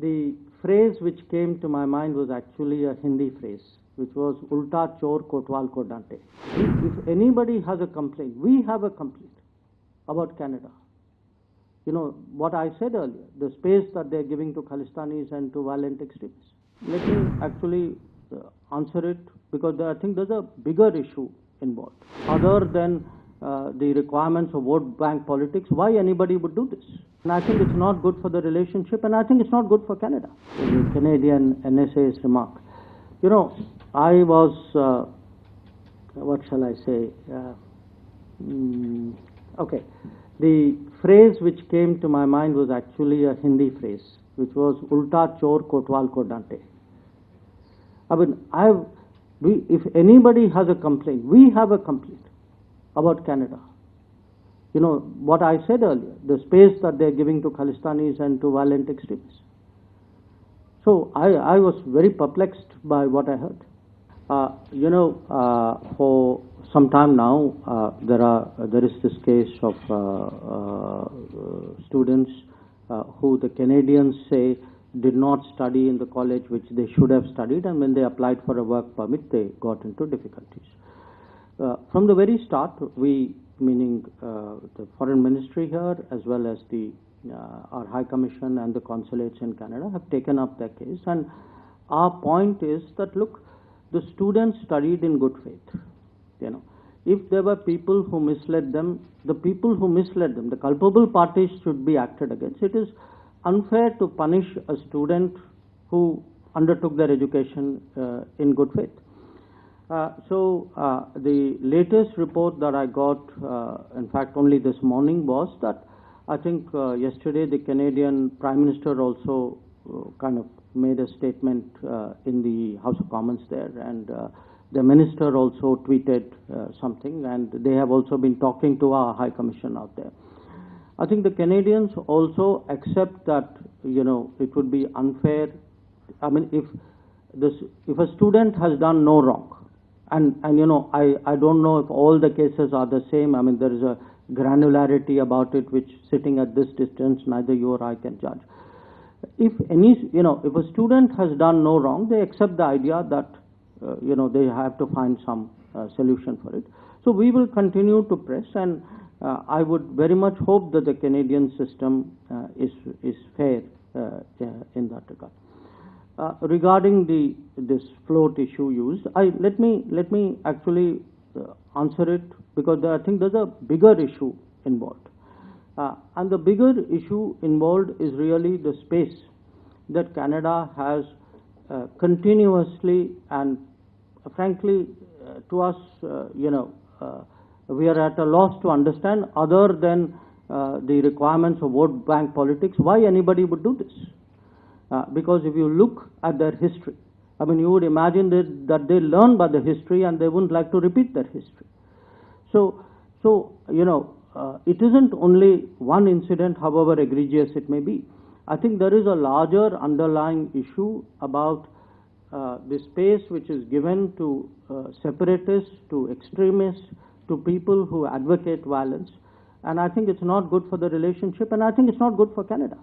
The phrase which came to my mind was actually a Hindi phrase, which was "Ulta chor kotwal ko dante." If anybody has a complaint, we have a complaint about Canada. You know what I said earlier, the space that they're giving to Khalistanis and to violent extremists. Let me actually answer it, because I think there's a bigger issue involved. Other than the requirements of vote bank politics, why anybody would do this? And I think it's not good for the relationship, and I think it's not good for Canada. The Canadian NSA's remark. You know, I was, what shall I say? Okay. The phrase which came to my mind was actually a Hindi phrase, which was "Ulta chor kotwal ko dante." I mean, if anybody has a complaint, we have a complaint about Canada. You know what I said earlier, the space that they're giving to Khalistanis and to violent extremists. So I was very perplexed by what I heard. For some time now, there is this case of students who the Canadians say did not study in the college which they should have studied, and when they applied for a work permit, they got into difficulties. From the very start, we, meaning the Foreign Ministry here, as well as our High Commission and the consulates in Canada, have taken up their case. And our point is that, look, the students studied in good faith. You know, if there were people who misled them, the culpable parties should be acted against. It is unfair to punish a student who undertook their education in good faith. The latest report that I got, in fact only this morning, was that I think yesterday the Canadian Prime Minister also kind of made a statement in the House of Commons there, and the Minister also tweeted something, and they have also been talking to our High Commission out there. I think the Canadians also accept that, you know, it would be unfair. I mean, if a student has done no wrong, and you know, I don't know if all the cases are the same. I mean, there is a granularity about it which, sitting at this distance, neither you or I can judge. If a student has done no wrong, they accept the idea that they have to find some solution for it. So we will continue to press, and I would very much hope that the Canadian system is fair in that regard. Regarding this float issue used, let me actually answer it, because I think there's a bigger issue involved. And the bigger issue involved is really the space that Canada has continuously, and frankly, to us, we are at a loss to understand, other than the requirements of vote bank politics, why anybody would do this. Because if you look at their history, I mean, you would imagine that they learn by the history and they wouldn't like to repeat their history. So it isn't only one incident, however egregious it may be. I think there is a larger underlying issue about the space which is given to separatists, to extremists, to people who advocate violence. And I think it's not good for the relationship, and I think it's not good for Canada.